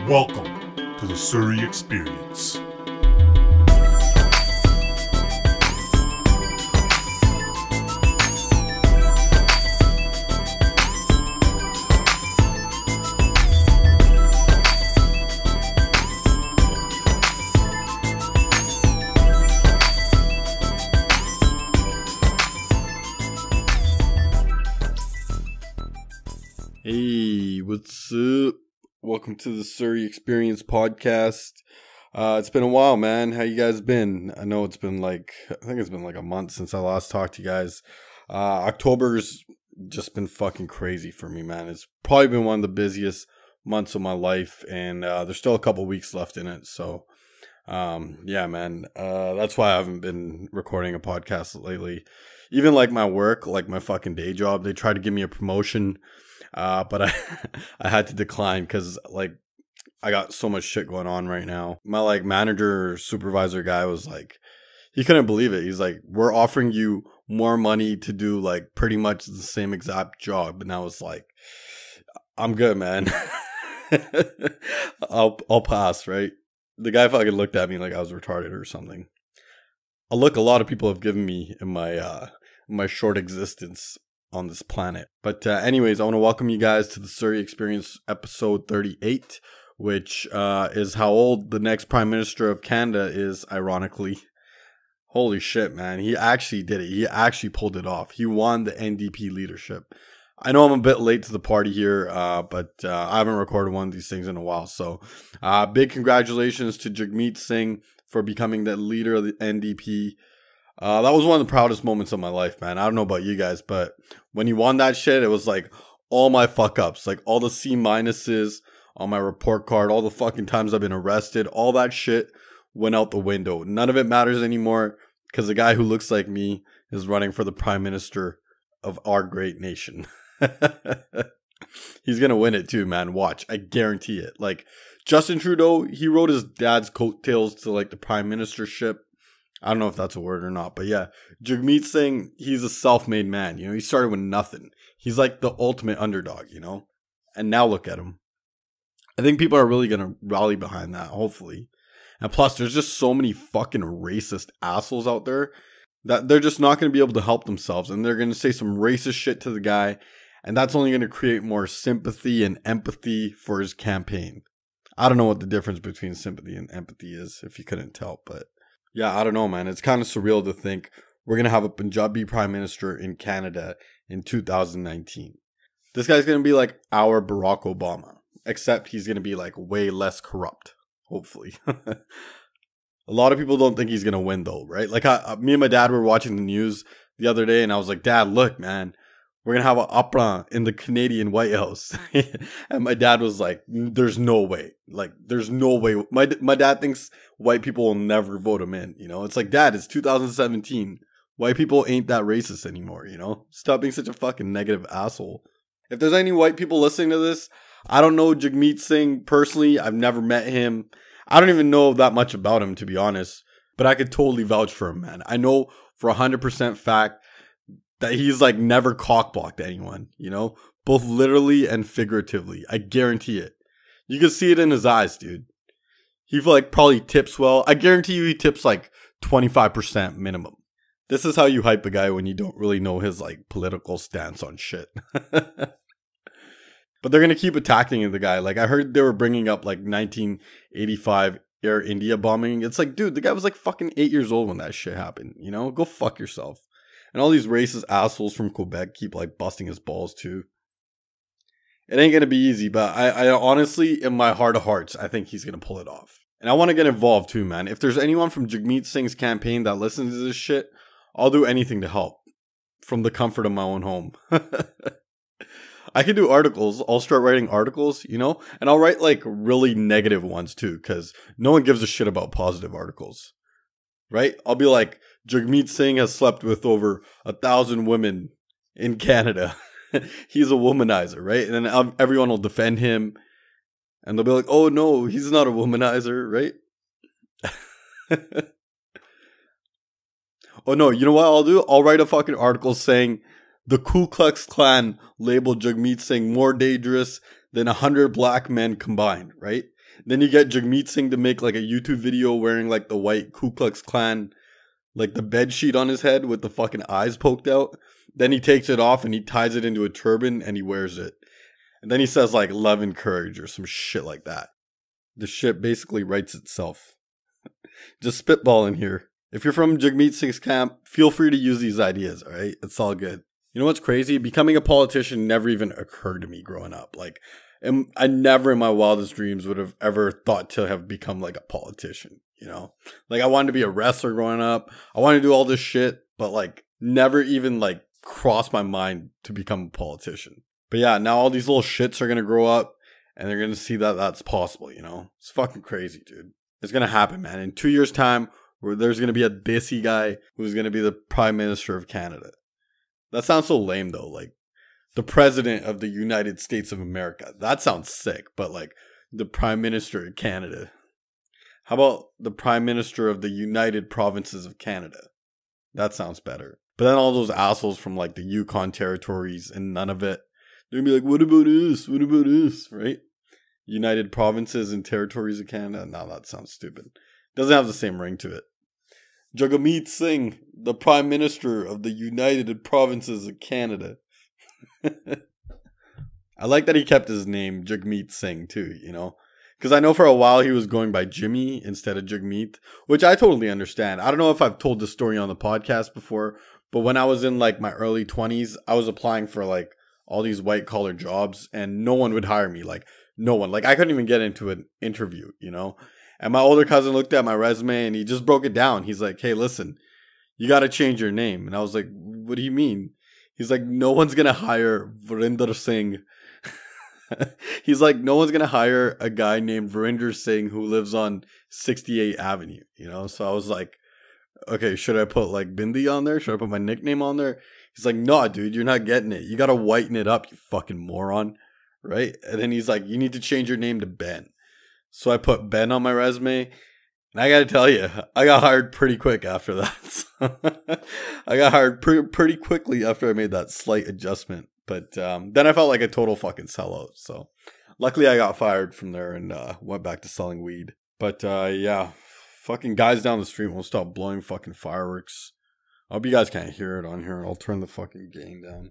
Welcome to the Surrey Experience. Hey, what's up? Welcome to the Surrey Experience podcast. It's been a while, man. How you guys been? I know it's been I think it's been like a month since I last talked to you guys. October's just been fucking crazy for me, man. It's probably been one of the busiest months of my life, and there's still a couple weeks left in it. So, yeah, man. That's why I haven't been recording a podcast lately. Even like my work, like my fucking day job, they tried to give me a promotion. But I had to decline because I got so much shit going on right now. My manager supervisor guy was he couldn't believe it. He's like, we're offering you more money to do pretty much the same exact job. And I was like, I'm good, man. I'll pass, right? The guy fucking looked at me like I was retarded or something. A look a lot of people have given me in my short existence on this planet. But anyways, I want to welcome you guys to the Surrey Experience episode 38, which is how old the next Prime Minister of Canada is, ironically. Holy shit, man. He actually did it. He actually pulled it off. He won the NDP leadership. I know I'm a bit late to the party here, but I haven't recorded one of these things in a while. So big congratulations to Jagmeet Singh for becoming the leader of the NDP. That was one of the proudest moments of my life, man. I don't know about you guys, but when he won that shit, it was all my fuck ups, all the C minuses on my report card, all the fucking times I've been arrested, all that shit went out the window. None of it matters anymore because the guy who looks like me is running for the Prime Minister of our great nation. He's gonna win it too, man. Watch, I guarantee it. Justin Trudeau, he rode his dad's coattails to the Prime Ministership. I don't know if that's a word or not, but yeah, Jagmeet Singh, he's a self-made man. He started with nothing. He's the ultimate underdog, and now look at him. I think people are really going to rally behind that, hopefully. And plus, there's just so many fucking racist assholes out there that they're just not going to be able to help themselves, and they're going to say some racist shit to the guy, and that's only going to create more sympathy and empathy for his campaign. I don't know what the difference between sympathy and empathy is, if you couldn't tell, but yeah, I don't know, man. It's kind of surreal to think we're going to have a Punjabi Prime Minister in Canada in 2019. This guy's going to be our Barack Obama, except he's going to be way less corrupt, hopefully. A lot of people don't think he's going to win though, right? Me and my dad were watching the news the other day and I was like, Dad, look, man, we're going to have an opera in the Canadian White House. And my dad was like, there's no way. There's no way. My dad thinks white people will never vote him in. It's Dad, it's 2017. White people ain't that racist anymore, Stop being such a fucking negative asshole. If there's any white people listening to this, I don't know Jagmeet Singh personally. I've never met him. I don't even know that much about him, to be honest. But I could totally vouch for him, man. I know for 100% fact that he's never cockblocked anyone, both literally and figuratively. I guarantee it. You can see it in his eyes, dude. He probably tips well. I guarantee you he tips 25% minimum. This is how you hype a guy when you don't really know his political stance on shit. But they're going to keep attacking the guy. I heard they were bringing up 1985 Air India bombing. It's dude, the guy was fucking 8 years old when that shit happened, Go fuck yourself. And all these racist assholes from Quebec keep busting his balls too. It ain't going to be easy, but I honestly, in my heart of hearts, I think he's going to pull it off. And I want to get involved too, man. If there's anyone from Jagmeet Singh's campaign that listens to this shit, I'll do anything to help from the comfort of my own home. I can do articles. I'll start writing articles, and I'll write really negative ones too, because no one gives a shit about positive articles, right? I'll be Jagmeet Singh has slept with over 1,000 women in Canada. He's a womanizer, right? And then everyone will defend him. And they'll be like, oh no, he's not a womanizer, right? Oh no, you know what I'll do? I'll write a fucking article saying the Ku Klux Klan labeled Jagmeet Singh more dangerous than 100 black men combined, right? Then you get Jagmeet Singh to make like a YouTube video wearing like the white Ku Klux Klan, like the bed sheet on his head with the fucking eyes poked out. Then he takes it off and he ties it into a turban and he wears it. And then he says like love and courage or some shit like that. The shit basically writes itself. Just spitballing here. If you're from Jagmeet Singh's camp, feel free to use these ideas, alright? It's all good. You know what's crazy? Becoming a politician never even occurred to me growing up. Like, I never in my wildest dreams would have ever thought to have become like a politician, you know? Like, I wanted to be a wrestler growing up. I wanted to do all this shit, but like, never even like crossed my mind to become a politician. But yeah, now all these little shits are gonna grow up and they're gonna see that that's possible, you know? It's fucking crazy, dude. It's gonna happen, man. In 2 years' time, where there's gonna be a dissy guy who's gonna be the Prime Minister of Canada. That sounds so lame though, like the President of the United States of America. That sounds sick, but like the Prime Minister of Canada. How about the Prime Minister of the United Provinces of Canada? That sounds better. But then all those assholes from like the Yukon territories and none of it, they're gonna be like, what about us? What about us? Right? United Provinces and Territories of Canada. No, that sounds stupid. Doesn't have the same ring to it. Jagmeet Singh, the Prime Minister of the United Provinces of Canada. I like that he kept his name Jagmeet Singh too, you know? Because I know for a while he was going by Jimmy instead of Jagmeet, which I totally understand. I don't know if I've told this story on the podcast before, but when I was in like my early 20s, I was applying for like all these white collar jobs and no one would hire me. Like no one. Like I couldn't even get into an interview, you know? And my older cousin looked at my resume and he just broke it down. He's like, hey, listen, you got to change your name. And I was like, what do you mean? He's like, no one's going to hire Verinder Singh. He's like, no one's going to hire a guy named Verinder Singh who lives on 68th Avenue, you know? So I was like, okay, should I put like Bindi on there? Should I put my nickname on there? He's like, no, dude, you're not getting it. You got to whiten it up, you fucking moron. Right? And then he's like, you need to change your name to Ben. So I put Ben on my resume, and I gotta tell you, I got hired pretty quick after that. I got hired pretty quickly after I made that slight adjustment. But then I felt like a total fucking sellout. So luckily I got fired from there and went back to selling weed. But yeah, fucking guys down the street won't stop blowing fucking fireworks. I hope you guys can't hear it on here. I'll turn the fucking gain down.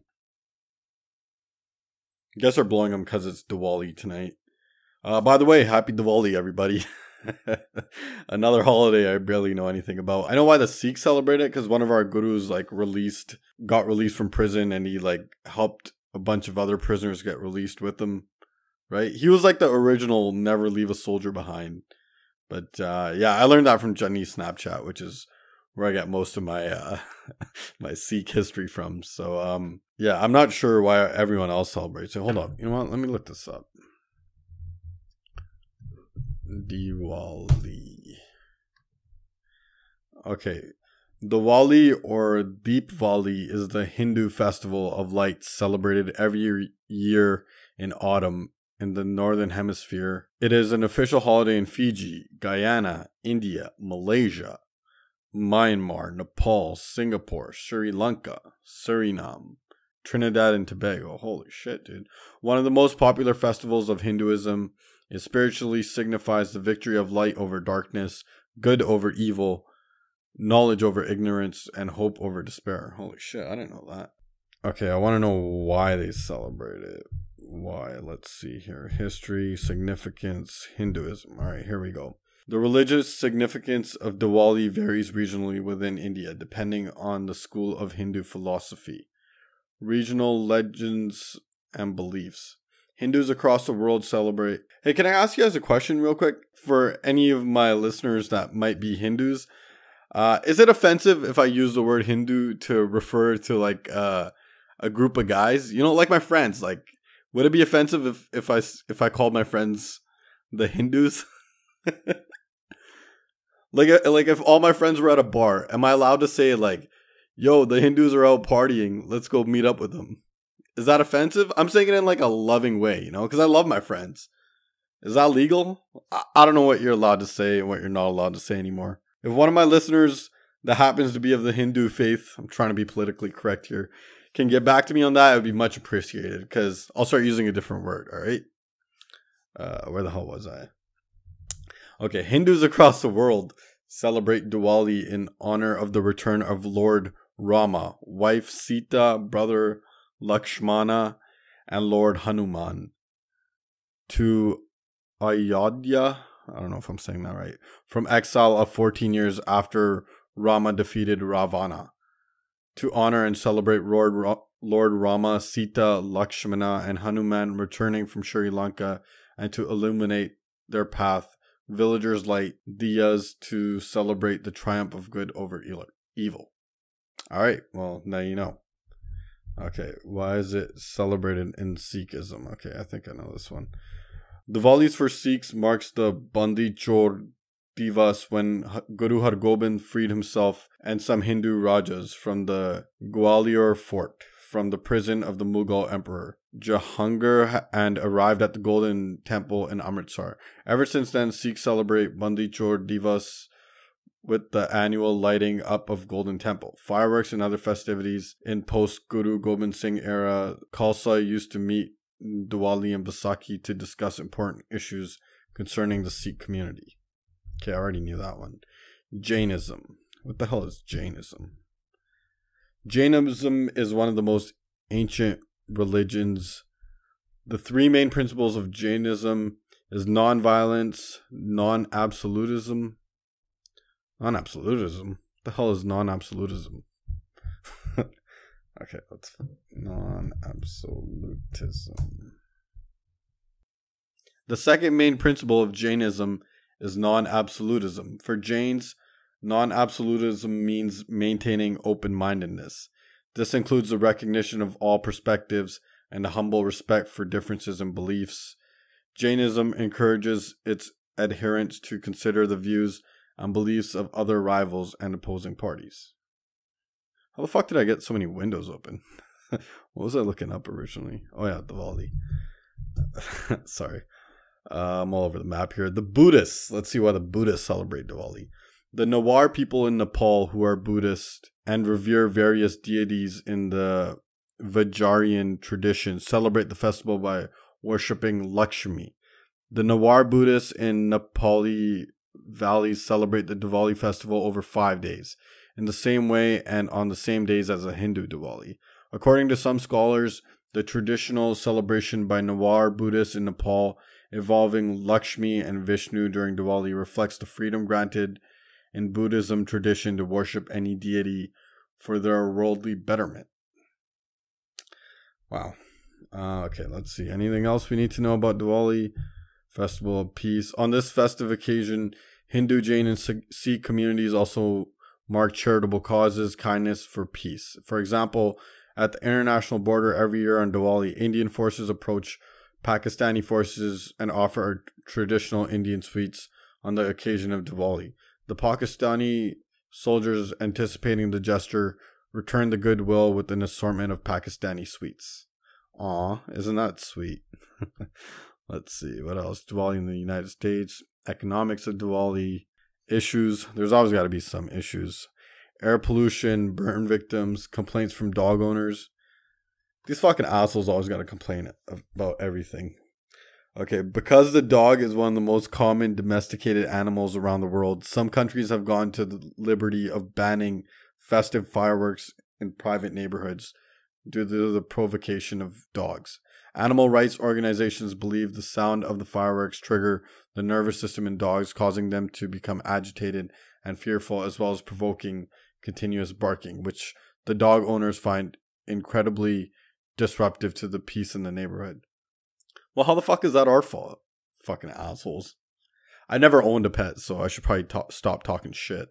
I guess they're blowing them because it's Diwali tonight. By the way, happy Diwali, everybody. Another holiday I barely know anything about. I know why the Sikhs celebrate it, because one of our gurus got released from prison, and he like helped a bunch of other prisoners get released with him. Right? He was like the original never leave a soldier behind. But yeah, I learned that from Johnny's Snapchat, which is where I get most of my my Sikh history from. So yeah, I'm not sure why everyone else celebrates it. Hold on. You know what? Let me look this up. Diwali. Okay. Diwali or Deepavali is the Hindu festival of lights celebrated every year in autumn in the northern hemisphere. It is an official holiday in Fiji, Guyana, India, Malaysia, Myanmar, Nepal, Singapore, Sri Lanka, Suriname, Trinidad and Tobago. Holy shit, dude. One of the most popular festivals of Hinduism. It spiritually signifies the victory of light over darkness, good over evil, knowledge over ignorance, and hope over despair. Holy shit, I didn't know that. Okay, I want to know why they celebrate it. Why? Let's see here. History, significance, Hinduism. All right, here we go. The religious significance of Diwali varies regionally within India, depending on the school of Hindu philosophy, regional legends, and beliefs. Hindus across the world celebrate. Hey, can I ask you guys a question real quick? For any of my listeners that might be Hindus, is it offensive if I use the word Hindu to refer to like a group of guys? You know, like my friends. Like, would it be offensive if I called my friends the Hindus? like if all my friends were at a bar, am I allowed to say like, "Yo, the Hindus are out partying. Let's go meet up with them"? Is that offensive? I'm saying it in like a loving way, you know, because I love my friends. Is that legal? I don't know what you're allowed to say and what you're not allowed to say anymore. If one of my listeners that happens to be of the Hindu faith, I'm trying to be politically correct here, can get back to me on that, it would be much appreciated because I'll start using a different word, all right? Where the hell was I? Okay, Hindus across the world celebrate Diwali in honor of the return of Lord Rama, wife Sita, brother Lakshmana, and Lord Hanuman to Ayodhya. I don't know if I'm saying that right. From exile of 14 years after Rama defeated Ravana. To honor and celebrate Lord Rama, Sita, Lakshmana, and Hanuman returning from Sri Lanka, and to illuminate their path, villagers light diyas to celebrate the triumph of good over evil. Alright, well, now you know. Okay, why is it celebrated in Sikhism? Okay, I think I know this one. Diwali for Sikhs marks the Bandi Chor Divas, when Guru Har Gobind freed himself and some Hindu Rajas from the Gwalior fort, from the prison of the Mughal Emperor Jahangir, and arrived at the Golden Temple in Amritsar. Ever since then, Sikhs celebrate Bandi Chor Divas with the annual lighting up of Golden Temple. Fireworks and other festivities in post-Guru Gobind Singh era. Khalsa used to meet Diwali and Baisakhi to discuss important issues concerning the Sikh community. Okay, I already knew that one. Jainism. What the hell is Jainism? Jainism is one of the most ancient religions. The three main principles of Jainism is non-violence, non-absolutism. Non-absolutism? What the hell is non-absolutism? Okay, let's... Non-absolutism. The second main principle of Jainism is non-absolutism. For Jains, non-absolutism means maintaining open-mindedness. This includes the recognition of all perspectives and a humble respect for differences in beliefs. Jainism encourages its adherents to consider the views and beliefs of other rivals and opposing parties. How the fuck did I get so many windows open? What was I looking up originally? Oh yeah, Diwali. Sorry. I'm all over the map here. The Buddhists. Let's see why the Buddhists celebrate Diwali. The Newar people in Nepal, who are Buddhist and revere various deities in the Vajrayana tradition, celebrate the festival by worshipping Lakshmi. The Newar Buddhists in Nepali valleys celebrate the Diwali festival over 5 days, in the same way and on the same days as a Hindu Diwali. According to some scholars, the traditional celebration by Newar Buddhists in Nepal involving Lakshmi and Vishnu during Diwali reflects the freedom granted in Buddhism tradition to worship any deity for their worldly betterment. Wow. Okay, let's see. Anything else we need to know about Diwali? Festival of Peace. On this festive occasion, Hindu, Jain, and Sikh communities also mark charitable causes, kindness for peace. For example, at the international border every year on Diwali, Indian forces approach Pakistani forces and offer traditional Indian sweets on the occasion of Diwali. The Pakistani soldiers, anticipating the gesture, return the goodwill with an assortment of Pakistani sweets. Aw, isn't that sweet? Let's see, what else? Diwali in the United States, economics of Diwali, issues. There's always got to be some issues. Air pollution, burn victims, complaints from dog owners. These fucking assholes always got to complain about everything. Okay, because the dog is one of the most common domesticated animals around the world, some countries have gone to the liberty of banning festive fireworks in private neighborhoods due to the provocation of dogs. Animal rights organizations believe the sound of the fireworks trigger the nervous system in dogs, causing them to become agitated and fearful, as well as provoking continuous barking, which the dog owners find incredibly disruptive to the peace in the neighborhood. Well, how the fuck is that our fault? Fucking assholes. I never owned a pet, so I should probably stop talking shit.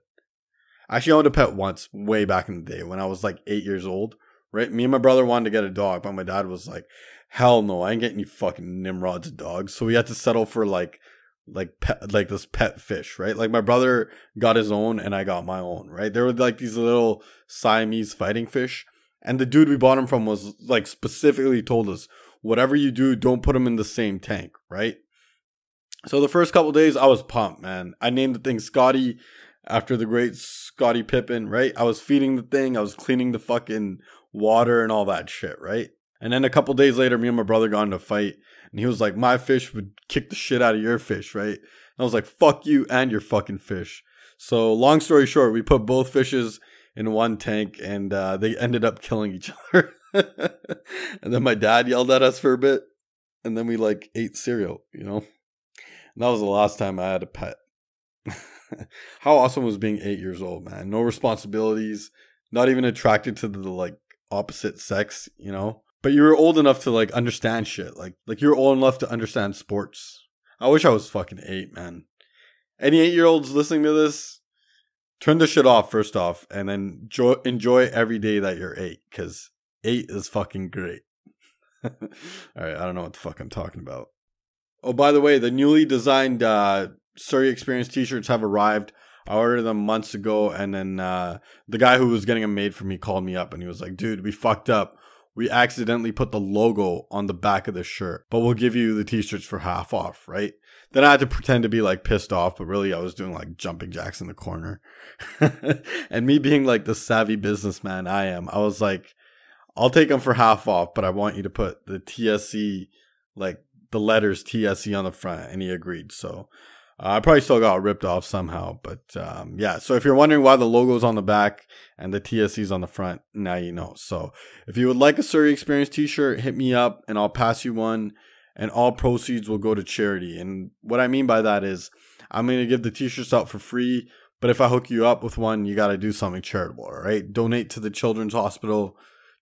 I actually owned a pet once, way back in the day, when I was like 8 years old. Right? Me and my brother wanted to get a dog, but my dad was like, hell no, I ain't getting you fucking Nimrod's dogs. So we had to settle for like this pet fish, right? Like my brother got his own and I got my own, right? There were like these little Siamese fighting fish. And the dude we bought him from was like specifically told us, whatever you do, don't put them in the same tank, right? So the first couple days I was pumped, man. I named the thing Scotty after the great Scottie Pippen, right? I was feeding the thing. I was cleaning the fucking water and all that shit, right? And then a couple days later, me and my brother got in a fight. And he was like, my fish would kick the shit out of your fish, right? I was like, fuck you and your fucking fish. So long story short, we put both fishes in one tank and they ended up killing each other. And then my dad yelled at us for a bit. And then we like ate cereal, you know. And that was the last time I had a pet. How awesome was being 8 years old, man. No responsibilities, not even attracted to the like opposite sex, you know. But you were old enough to like understand shit. Like you were old enough to understand sports. I wish I was fucking 8, man. Any 8-year-olds listening to this, turn the shit off first off, and then enjoy every day that you're 8, because 8 is fucking great. All right, I don't know what the fuck I'm talking about. Oh, by the way, the newly designed Surrey Experience t-shirts have arrived. I ordered them months ago, and then the guy who was getting them made for me called me up, and he was like, dude, we fucked up. We accidentally put the logo on the back of the shirt, but we'll give you the t-shirts for half off, right? Then I had to pretend to be like pissed off, but really I was doing like jumping jacks in the corner. And me being like the savvy businessman I am, I was like, I'll take them for half off, but I want you to put the TSC, like the letters TSC on the front. And he agreed. So I probably still got ripped off somehow. But yeah, so if you're wondering why the logo's on the back and the TSC's on the front, now you know. So if you would like a Surrey Experience t-shirt, hit me up and I'll pass you one. And all proceeds will go to charity. And what I mean by that is I'm going to give the t-shirts out for free. But if I hook you up with one, you got to do something charitable, all right? Donate to the Children's Hospital.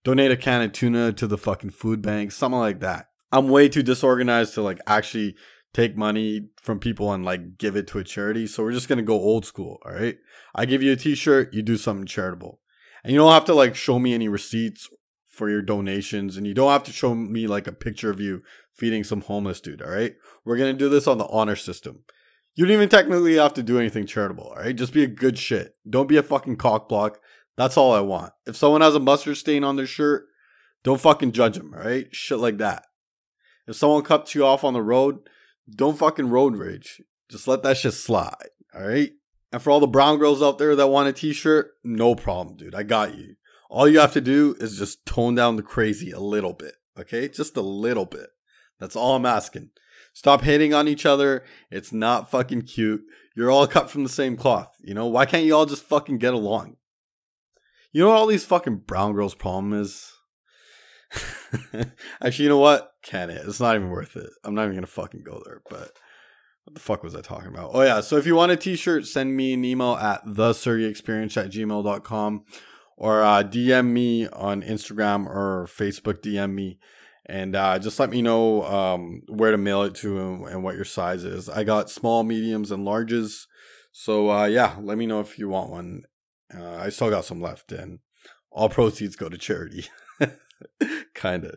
Donate a can of tuna to the fucking food bank. Something like that. I'm way too disorganized to like actually take money from people and like give it to a charity. So we're just going to go old school, all right? I give you a t-shirt, you do something charitable. And you don't have to like show me any receipts for your donations. And you don't have to show me like a picture of you feeding some homeless dude, all right? We're going to do this on the honor system. You don't even technically have to do anything charitable, all right? Just be a good shit. Don't be a fucking cockblock. That's all I want. If someone has a mustard stain on their shirt, don't fucking judge them, all right? Shit like that. If someone cuts you off on the road, don't fucking road rage. Just let that shit slide, all right? And for all the brown girls out there that want a t-shirt, no problem, dude. I got you. All you have to do is just tone down the crazy a little bit, okay? Just a little bit. That's all I'm asking. Stop hating on each other. It's not fucking cute. You're all cut from the same cloth, you know? Why can't you all just fucking get along? You know what all these fucking brown girls' problem is? Actually, you know what? Can it? It's not even worth it. I'm not even going to fucking go there, but what the fuck was I talking about? Oh yeah, so if you want a t-shirt, send me an email at thesurreyexperience@gmail.com or DM me on Instagram or Facebook DM me. And just let me know where to mail it to and what your size is. I got small, mediums, and larges. So, yeah, let me know if you want one. I still got some left, and all proceeds go to charity. Kind of.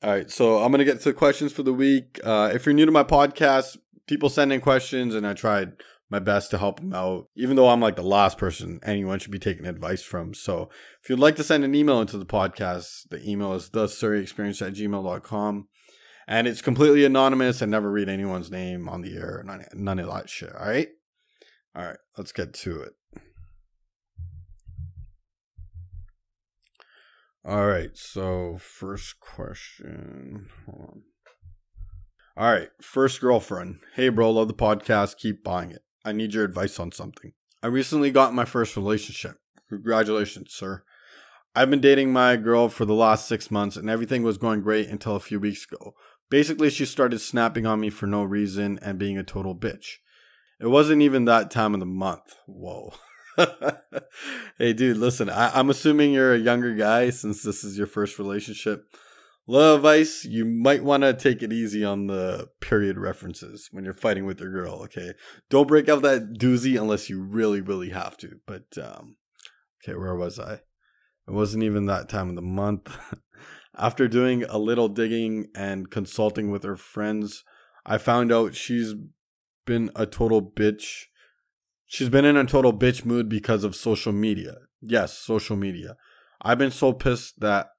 All right, so I'm going to get to the questions for the week. If you're new to my podcast, people send in questions, and I tried my best to help them out, even though I'm like the last person anyone should be taking advice from. So if you'd like to send an email into the podcast, the email is thesurreyexperience@gmail.com. And it's completely anonymous and never read anyone's name on the air. None of that shit, all right? All right, let's get to it. All right, so first question. Hold on. All right, first girlfriend. Hey, bro, love the podcast. Keep buying it. I need your advice on something. I recently got my first relationship. Congratulations, sir. I've been dating my girl for the last 6 months and everything was going great until a few weeks ago. Basically, she started snapping on me for no reason and being a total bitch. It wasn't even that time of the month. Whoa. Hey, dude, listen, I'm assuming you're a younger guy since this is your first relationship. Little advice, you might want to take it easy on the period references when you're fighting with your girl, okay? Don't break out that doozy unless you really, really have to. But, okay, where was I? It wasn't even that time of the month. After doing a little digging and consulting with her friends, I found out she's been a total bitch. She's been in a total bitch mood because of social media. Yes, social media. I've been so pissed that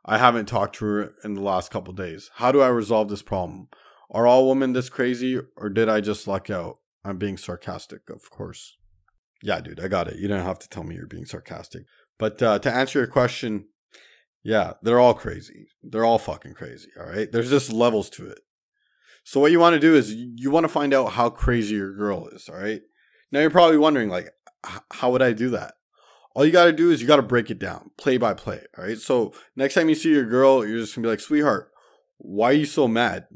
I haven't talked to her in the last couple days. How do I resolve this problem? Are all women this crazy, or did I just luck out? I'm being sarcastic, of course. Yeah, dude, I got it. You don't have to tell me you're being sarcastic. But to answer your question, yeah, they're all crazy. They're all fucking crazy, all right? There's just levels to it. So what you want to do is you want to find out how crazy your girl is, all right? Now you're probably wondering, like, how would I do that? All you got to do is you got to break it down, play by play, all right? So next time you see your girl, you're just going to be like, sweetheart, why are you so mad?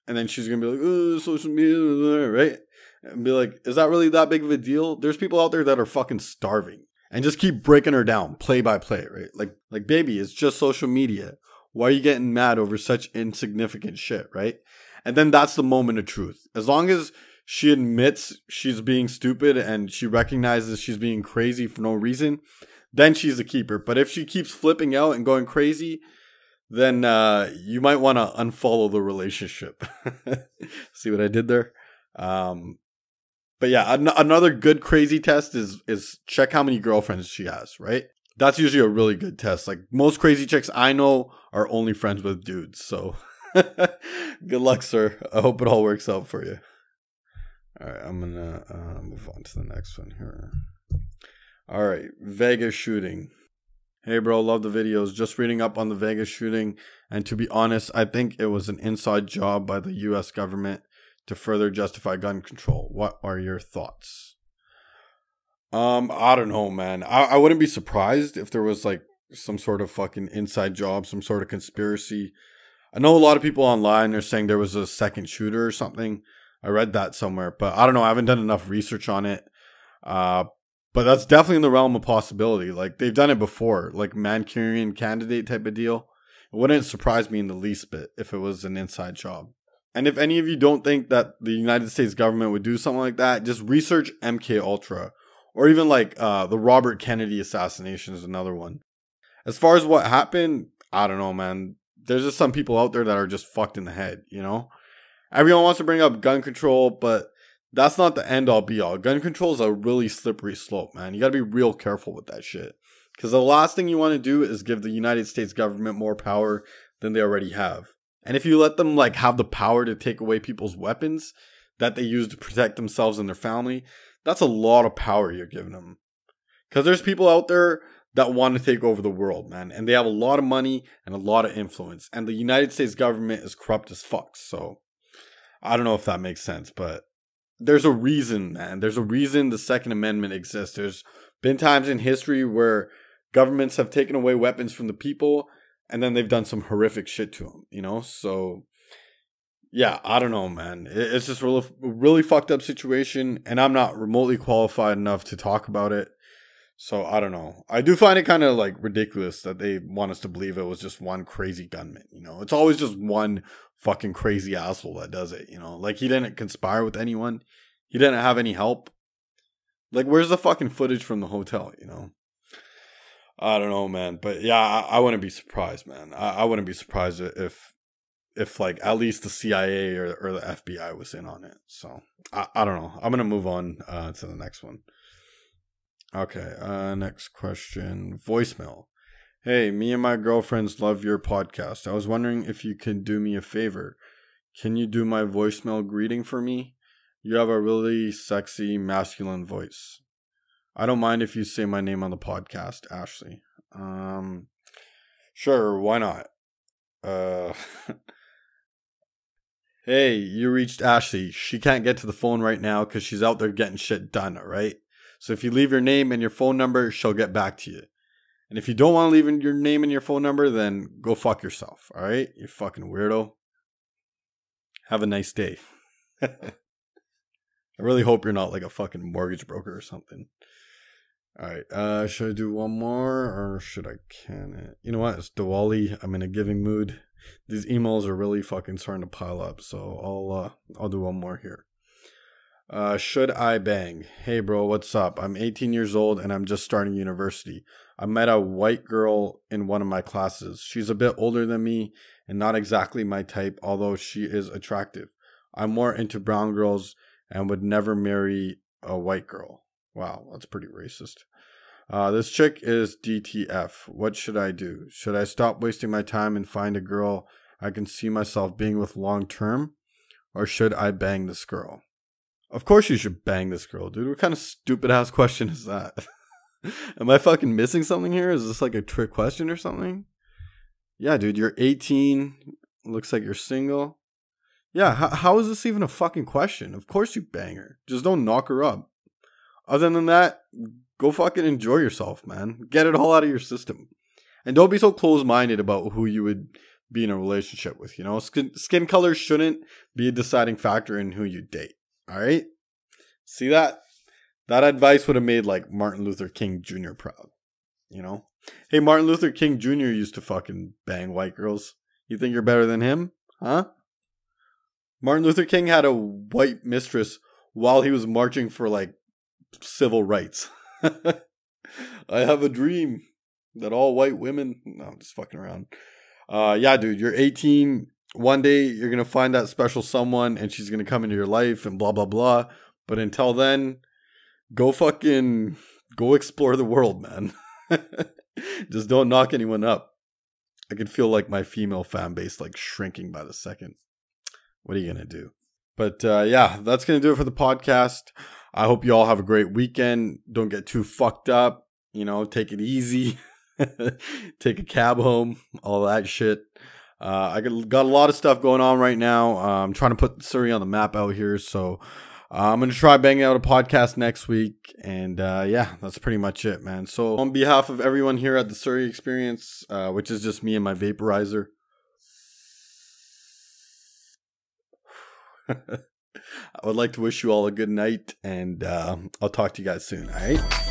And then she's going to be like, oh, social media, right? And be like, is that really that big of a deal? There's people out there that are fucking starving. And just keep breaking her down, play by play, right? Like, baby, it's just social media. Why are you getting mad over such insignificant shit, right? And then that's the moment of truth. As long as she admits she's being stupid and she recognizes she's being crazy for no reason, then she's a keeper. But if she keeps flipping out and going crazy, then you might want to unfollow the relationship. See what I did there? But yeah, another good crazy test is check how many girlfriends she has, right? That's usually a really good test. Like most crazy chicks I know are only friends with dudes. So good luck, sir. I hope it all works out for you. All right, I'm going to move on to the next one here. All right, Vegas shooting. Hey, bro, love the videos. Just reading up on the Vegas shooting. And to be honest, I think it was an inside job by the U.S. government to further justify gun control. What are your thoughts? I don't know, man. I wouldn't be surprised if there was like some sort of fucking inside job, some sort of conspiracy. I know a lot of people online are saying there was a second shooter or something. I read that somewhere, but I don't know. I haven't done enough research on it. But that's definitely in the realm of possibility. Like they've done it before, like Manchurian candidate type of deal. It wouldn't surprise me in the least bit if it was an inside job. And if any of you don't think that the United States government would do something like that, just research MK Ultra, or even like the Robert Kennedy assassination is another one. As far as what happened, I don't know, man. There's just some people out there that are just fucked in the head, you know? Everyone wants to bring up gun control, but that's not the end all be all. Gun control is a really slippery slope, man. You got to be real careful with that shit. Because the last thing you want to do is give the United States government more power than they already have. And if you let them like have the power to take away people's weapons that they use to protect themselves and their family, that's a lot of power you're giving them. Because there's people out there that want to take over the world, man. And they have a lot of money and a lot of influence. And the United States government is corrupt as fuck. So I don't know if that makes sense, but there's a reason, man. There's a reason the Second Amendment exists. There's been times in history where governments have taken away weapons from the people and then they've done some horrific shit to them, you know? So, yeah, I don't know, man. It's just a really fucked up situation, and I'm not remotely qualified enough to talk about it. So, I don't know. I do find it kind of, like, ridiculous that they want us to believe it was just one crazy gunman, you know? It's always just one fucking crazy asshole that does it, you know? Like, he didn't conspire with anyone. He didn't have any help. Like, where's the fucking footage from the hotel, you know? I don't know, man. But yeah, I wouldn't be surprised, man. I wouldn't be surprised if like at least the CIA or the FBI was in on it. So I don't know. I'm going to move on to the next one. Okay. Next question. Voicemail. Hey, me and my girlfriends love your podcast. I was wondering if you could do me a favor. Can you do my voicemail greeting for me? You have a really sexy masculine voice. I don't mind if you say my name on the podcast, Ashley. Sure, why not? Hey, you reached Ashley. She can't get to the phone right now because she's out there getting shit done, alright? So if you leave your name and your phone number, she'll get back to you. And if you don't want to leave your name and your phone number, then go fuck yourself, alright? You fucking weirdo. Have a nice day. I really hope you're not like a fucking mortgage broker or something. Alright, should I do one more or should I can it? You know what? It's Diwali. I'm in a giving mood. These emails are really fucking starting to pile up, so I'll do one more here. Should I bang? Hey bro, what's up? I'm 18 years old and I'm just starting university. I met a white girl in one of my classes. She's a bit older than me and not exactly my type, although she is attractive. I'm more into brown girls and would never marry a white girl. Wow, that's pretty racist. This chick is DTF. What should I do? Should I stop wasting my time and find a girl I can see myself being with long term? Or should I bang this girl? Of course you should bang this girl, dude. What kind of stupid ass question is that? Am I fucking missing something here? Is this like a trick question or something? Yeah, dude, you're 18. Looks like you're single. Yeah, how is this even a fucking question? Of course you bang her. Just don't knock her up. Other than that, go fucking enjoy yourself, man. Get it all out of your system. And don't be so close-minded about who you would be in a relationship with, you know? Skin color shouldn't be a deciding factor in who you date, all right? See that? That advice would have made, like, Martin Luther King Jr. proud, you know? Hey, Martin Luther King Jr. used to fucking bang white girls. You think you're better than him? Huh? Martin Luther King had a white mistress while he was marching for, like, civil rights. I have a dream that all white women... No, I'm just fucking around. Yeah, dude, you're 18. One day, you're going to find that special someone, and she's going to come into your life, and blah, blah, blah. But until then, go explore the world, man. Just don't knock anyone up. I can feel like my female fan base like shrinking by the second. What are you going to do? But yeah, that's going to do it for the podcast. I hope you all have a great weekend. Don't get too fucked up. You know, take it easy. Take a cab home. All that shit. I got a lot of stuff going on right now. I'm trying to put Surrey on the map out here. So I'm going to try banging out a podcast next week. And yeah, that's pretty much it, man. So on behalf of everyone here at the Surrey Experience, which is just me and my vaporizer, I would like to wish you all a good night. And I'll talk to you guys soon, all right?